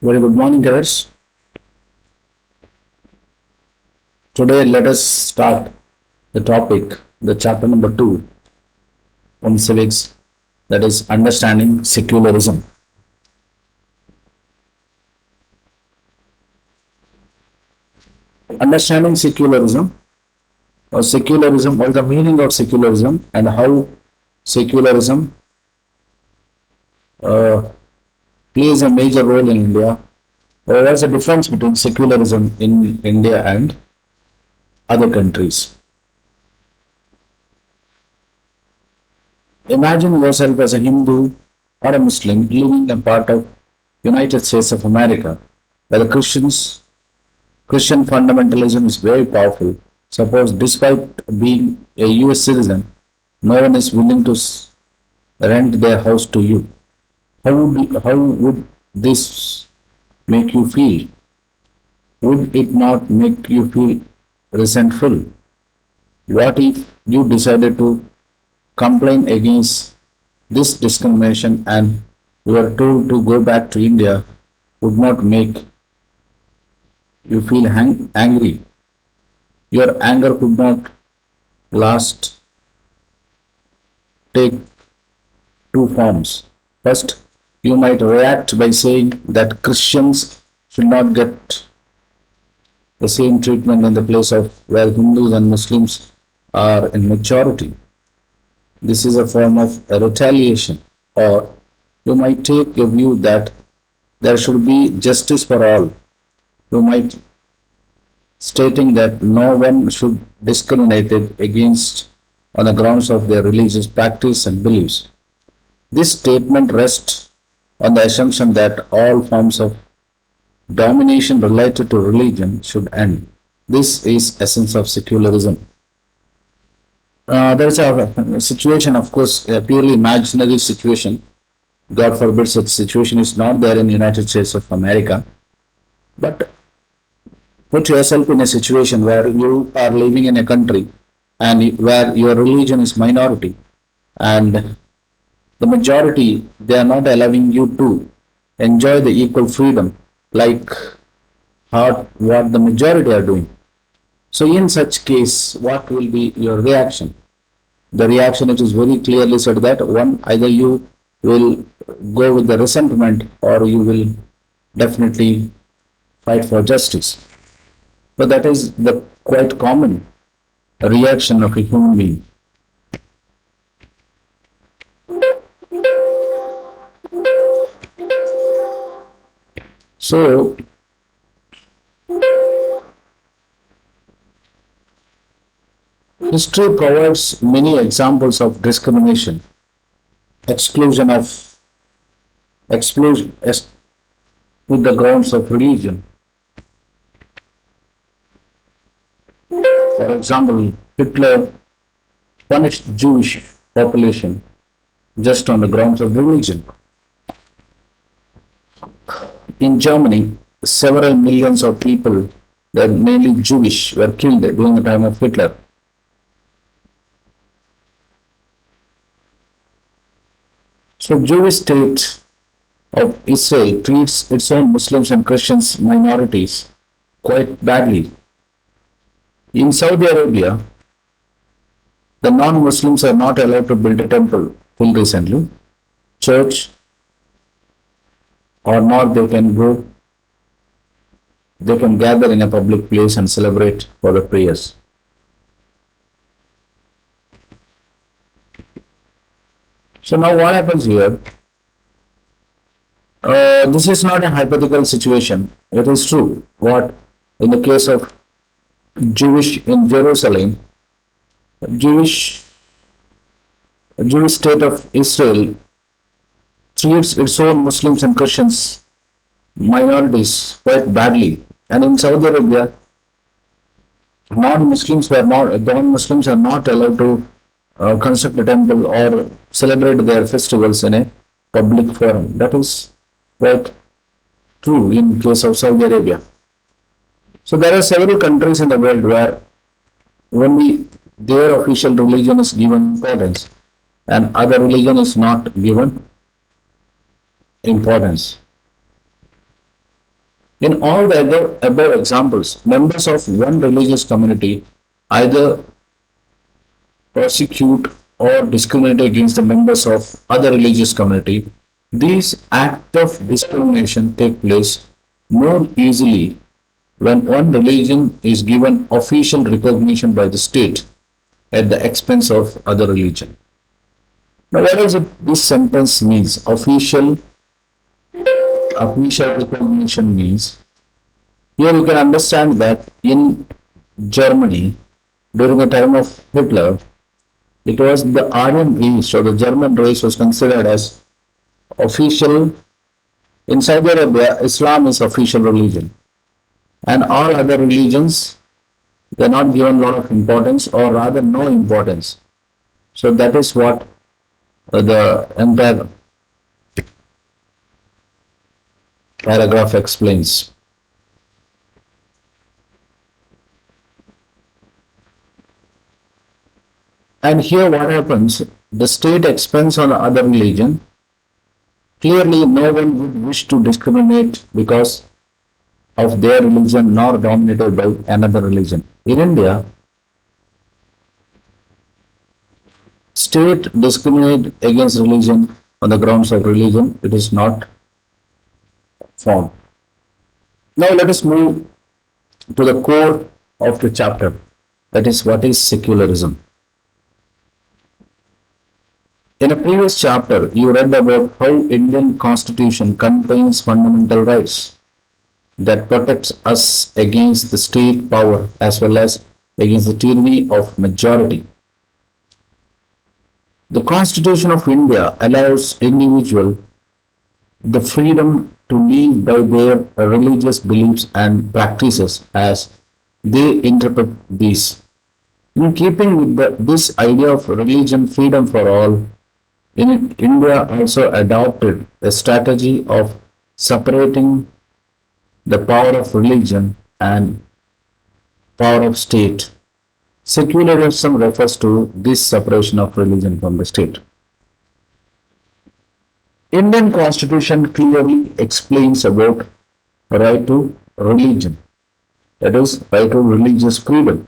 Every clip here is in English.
Very good morning, guys. Today, let us start the topic, the chapter number 2 from Civics, that is understanding secularism. Understanding secularism, or the meaning of secularism, and how secularism uh, plays a major role in India. There's a difference between secularism in India and other countries. Imagine yourself as a Hindu or a Muslim living in a part of United States of America where the Christian fundamentalism is very powerful. Suppose despite being a US citizen, no one is willing to rent their house to you. How would this make you feel? Would it not make you feel resentful? What if you decided to complain against this discrimination and you are told to go back to India? Would not make you feel angry? Your anger could not last, take two forms. First, you might react by saying that Christians should not get the same treatment in the place of where Hindus and Muslims are in majority. This is a form of a retaliation. Or you might take a view that there should be justice for all. You might stating that no one should discriminate against on the grounds of their religious practice and beliefs. This statement rests on the assumption that all forms of domination related to religion should end. This is essence of secularism. There is a situation, of course, a purely imaginary situation. God forbid such situation is not there in the United States of America. But put yourself in a situation where you are living in a country and where your religion is minority and the majority, they are not allowing you to enjoy the equal freedom like what the majority are doing. So in such case, what will be your reaction? The reaction, it is very clearly said that one, either you will go with the resentment or you will definitely fight for justice. But that is the quite common reaction of a human being. So, history provides many examples of discrimination, exclusion with the grounds of religion. For example, Hitler punished Jewish population just on the grounds of religion. In Germany, several millions of people, that mainly Jewish, were killed during the time of Hitler. So Jewish state of Israel treats its own Muslims and Christians minorities quite badly. In Saudi Arabia, the non-Muslims are not allowed to build a temple till recently, church, or not they can gather in a public place and celebrate for the prayers. So now what happens here? This is not a hypothetical situation. It is true. What in the case of Jewish in Jerusalem, Jewish state of Israel treats its own Muslims and Christians minorities quite badly. And in Saudi Arabia, non-Muslims are not allowed to construct a temple or celebrate their festivals in a public forum. That is quite true in case of Saudi Arabia. So there are several countries in the world where only their official religion is given importance and other religion is not given importance. In all the above examples, members of one religious community either persecute or discriminate against the members of other religious community. These acts of discrimination take place more easily when one religion is given official recognition by the state at the expense of other religion. Now, what does this sentence means? Official recognition means here you can understand that in Germany during the time of Hitler, it was the Aryan race or the German race was considered as official. In Saudi Arabia, Islam is official religion, and all other religions they're not given a lot of importance, or rather no importance. So that is what the entire paragraph explains. And here what happens, the state expands on the other religion. Clearly, no one would wish to discriminate because of their religion nor dominated by another religion. In India, state discriminate against religion on the grounds of religion. It is not found. Now let us move to the core of the chapter. That is, what is secularism? In a previous chapter, you read about how Indian Constitution contains fundamental rights that protects us against the state power as well as against the tyranny of majority. The Constitution of India allows individual the freedom to live by their religious beliefs and practices as they interpret these. In keeping with this idea of religion freedom for all, India also adopted a strategy of separating the power of religion and power of state. Secularism refers to this separation of religion from the state. Indian Constitution clearly explains about right to religion, that is, right to religious freedom.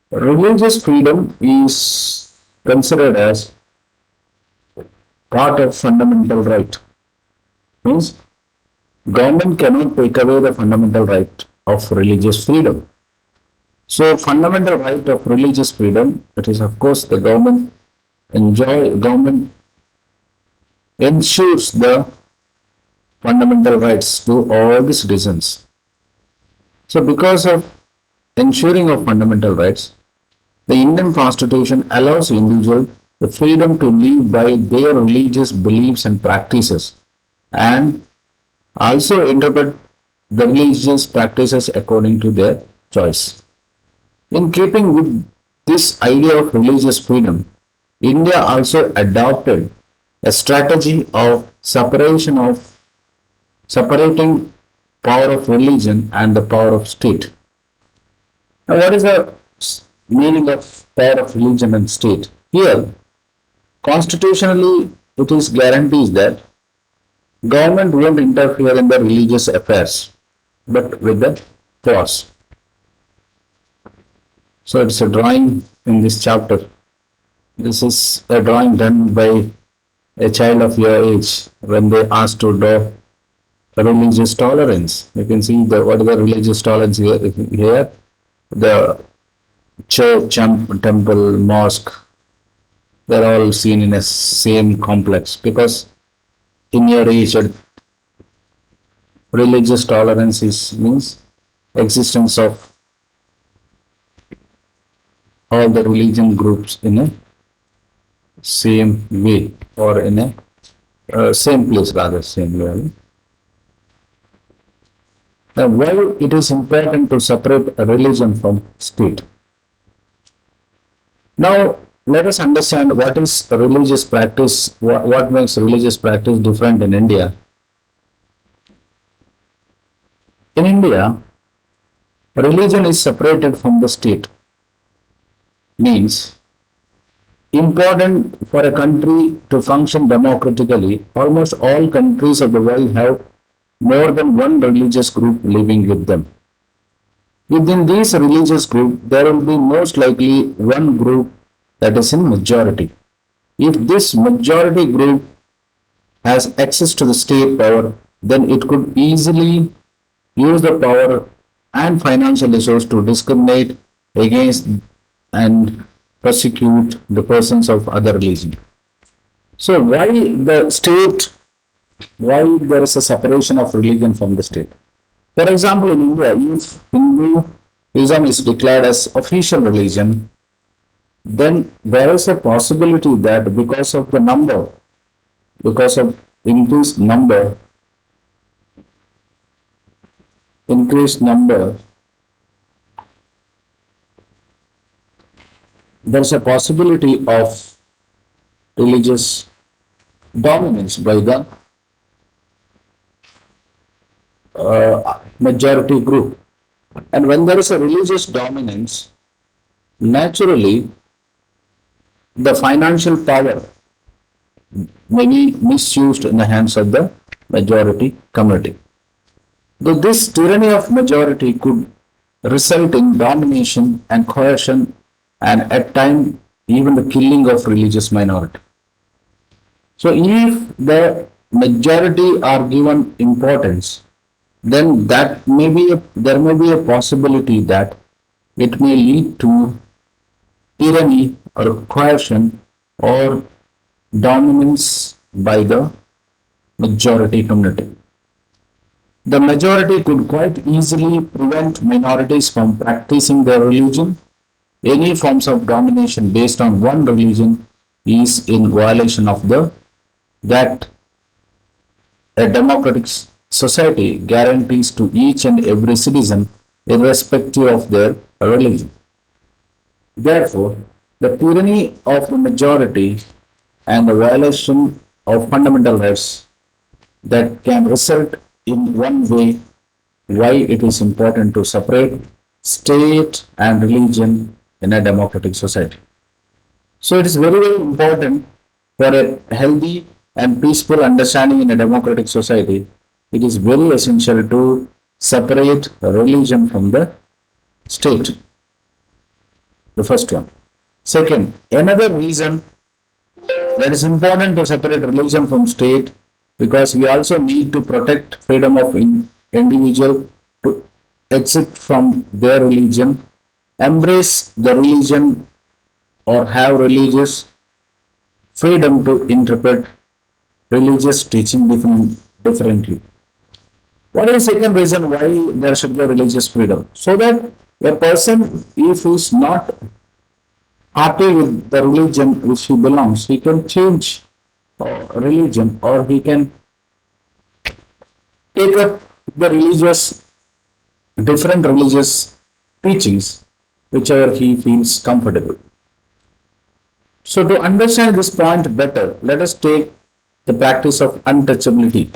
Religious freedom is considered as part of fundamental right. Means government cannot take away the fundamental right of religious freedom. So fundamental right of religious freedom, that is of course the government ensures the fundamental rights to all the citizens. So because of ensuring of fundamental rights, the Indian Constitution allows individual the freedom to live by their religious beliefs and practices and also interpret the religious practices according to their choice. In keeping with this idea of religious freedom, India also adopted a strategy of separating power of religion and the power of state. Now, what is the meaning of power of religion and state? Here, constitutionally, it is guarantees that government won't interfere in the religious affairs, but with the force. So it's a drawing in this chapter. This is a drawing done by a child of your age when they asked to draw religious tolerance. You can see what is the religious tolerance here. The church, temple, mosque, they're all seen in a same complex because in your age religious tolerance means existence of all the religion groups in a same way or in a same place, rather same way. Now, why it is important to separate religion from state? Now let us understand what is religious practice, what makes religious practice different in India. In India, religion is separated from the state. Means important for a country to function democratically, almost all countries of the world have more than one religious group living with them. Within these religious group, there will be most likely one group that is in majority. If this majority group has access to the state power, then it could easily use the power and financial resource to discriminate against and persecute the persons of other religion. So why the state, why there is a separation of religion from the state? For example, in India, if Hinduism is declared as official religion, then there is a possibility that because of increased number, increased number, there's a possibility of religious dominance by the majority group. And when there is a religious dominance, naturally the financial power may be misused in the hands of the majority community. Though this tyranny of majority could result in domination and coercion and at times even the killing of religious minority. So if the majority are given importance, then there may be a possibility that it may lead to tyranny or coercion or dominance by the majority community. The majority could quite easily prevent minorities from practicing their religion. Any forms of domination based on one religion is in violation of the that a democratic society guarantees to each and every citizen irrespective of their religion. Therefore, the tyranny of the majority and the violation of fundamental rights that can result in one way why it is important to separate state and religion in a democratic society. So it is very, very important for a healthy and peaceful understanding in a democratic society. It is very essential to separate religion from the state. The first one. Second, another reason that is important to separate religion from state because we also need to protect freedom of individual to exit from their religion, embrace the religion or have religious freedom to interpret religious teaching differently. What is the second reason why there should be religious freedom? So that a person, if he is not happy with the religion which he belongs, he can change religion or he can take up the different religious teachings, whichever he feels comfortable. So to understand this point better, let us take the practice of untouchability.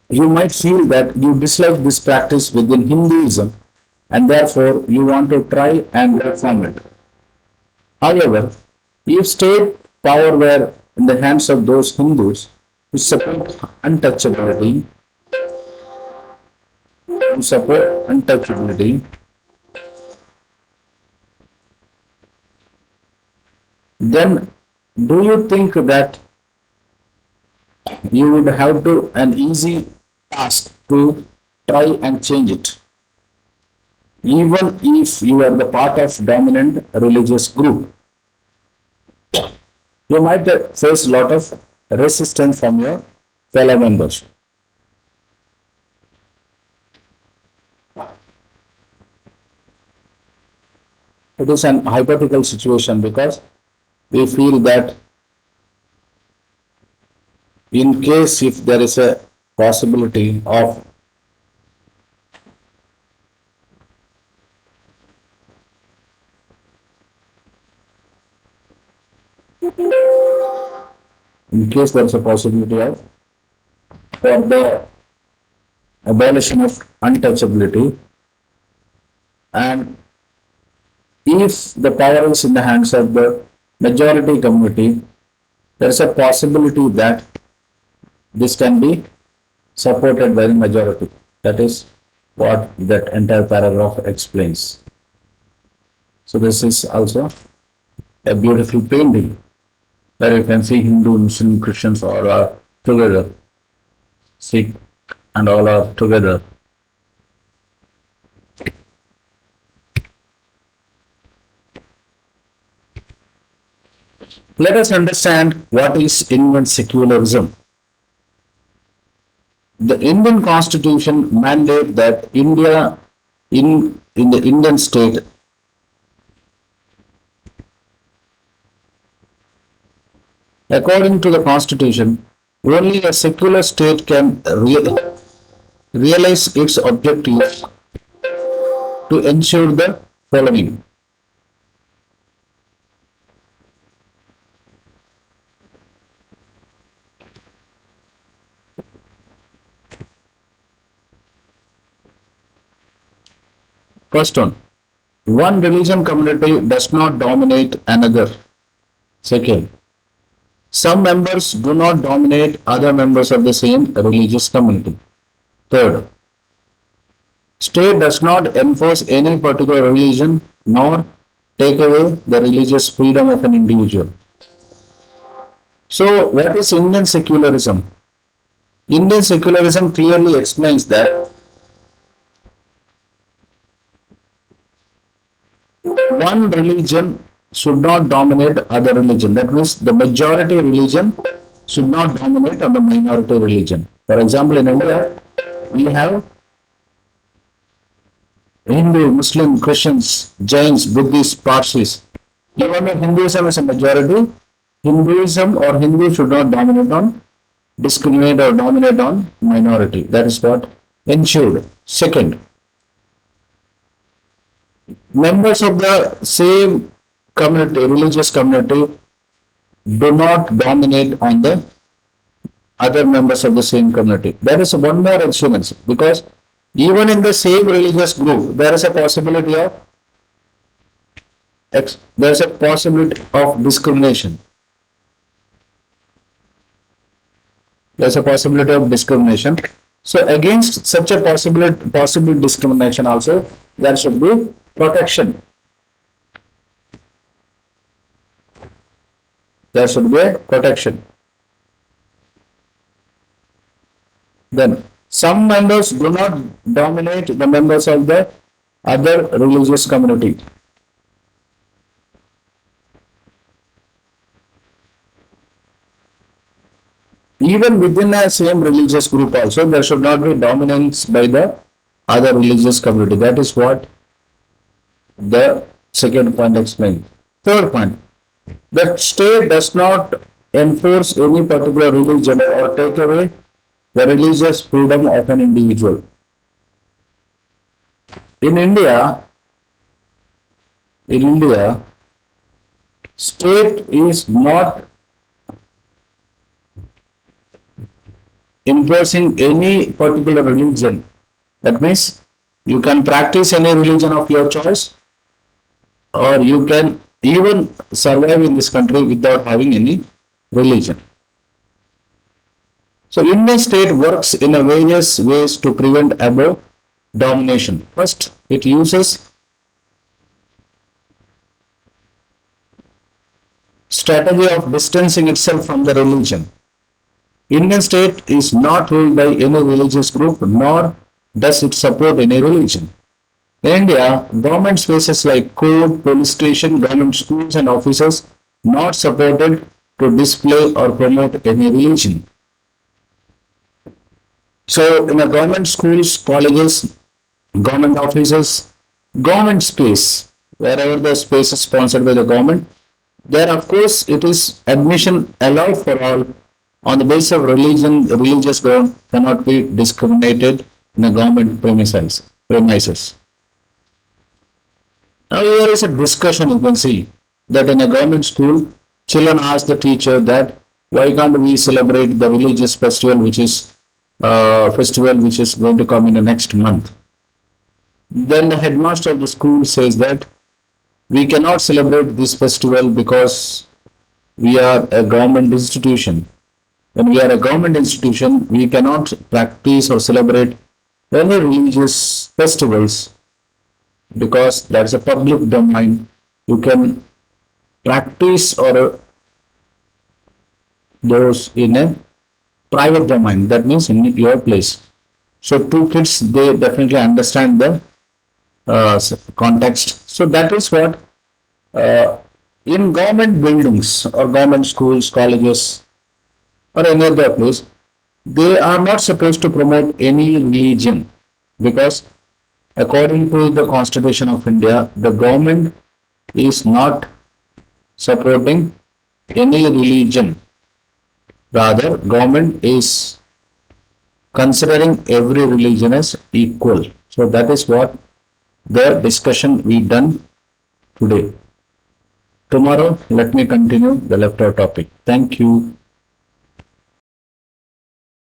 You might feel that you dislike this practice within Hinduism and therefore you want to try and reform it. However, if state power were in the hands of those Hindus who support untouchability, then do you think that you would have to an easy task to try and change it, even if you are the part of dominant religious group? You might face a lot of resistance from your fellow members. It is an hypothetical situation because we feel that in case if there is a possibility of in case there is a possibility of for the abolition of untouchability and if the power is in the hands of the majority community, there is a possibility that this can be supported by the majority. That is what that entire paragraph explains. So this is also a beautiful painting where you can see Hindu, Muslim, Christians all are together, Sikh and all are together. Let us understand what is Indian secularism. The Indian Constitution mandate that India in the Indian state, according to the Constitution, only a secular state can realize its objectives to ensure the following. First one religion community does not dominate another. Second, some members do not dominate other members of the same religious community. Third, state does not enforce any particular religion nor take away the religious freedom of an individual. So, what is Indian secularism? Indian secularism clearly explains that one religion should not dominate other religion. That means the majority religion should not dominate on the minority religion. For example, in India, we have Hindu, Muslim, Christians, Jains, Buddhists, Parsis. Even if Hinduism is a majority, Hinduism or Hindu should not discriminate or dominate on minority. That is what ensured. Second, members of the same community, religious community, do not dominate on the other members of the same community. There is one more assurance, because even in the same religious group, there is a possibility of discrimination. There is a possibility of discrimination. So against such a possible discrimination also, there should be protection. There should be a protection. Then, some members do not dominate the members of the other religious community. Even within a same religious group also, there should not be dominance by the other religious community. That is what the second point explains. Third point, the state does not enforce any particular religion or take away the religious freedom of an individual. In India, state is not enforcing any particular religion. That means you can practice any religion of your choice, or you can even survive in this country without having any religion. So Indian state works in a various ways to prevent above domination. First, it uses strategy of distancing itself from the religion. Indian state is not ruled by any religious group, nor does it support any religion. In India, government spaces like court, police station, government schools and offices not supported to display or promote any religion. So, in the government schools, colleges, government offices, government space, wherever the space is sponsored by the government, there of course it is admission allowed for all on the basis of religion. Religious ground cannot be discriminated in the government premises. Now here is a discussion. You can see that in a government school, children ask the teacher that why can't we celebrate the religious festival which is going to come in the next month. Then the headmaster of the school says that we cannot celebrate this festival because we are a government institution. When we are a government institution, we cannot practice or celebrate any religious festivals because that's a public domain. You can practice or those in a private domain. That means in your place. So two kids, they definitely understand the context. So that is what uh, in government buildings or government schools, colleges, or any other place, they are not supposed to promote any religion because according to the Constitution of India, the government is not supporting any religion. Rather, government is considering every religion as equal. So that is what the discussion we done today. Tomorrow, let me continue the left out topic. Thank you.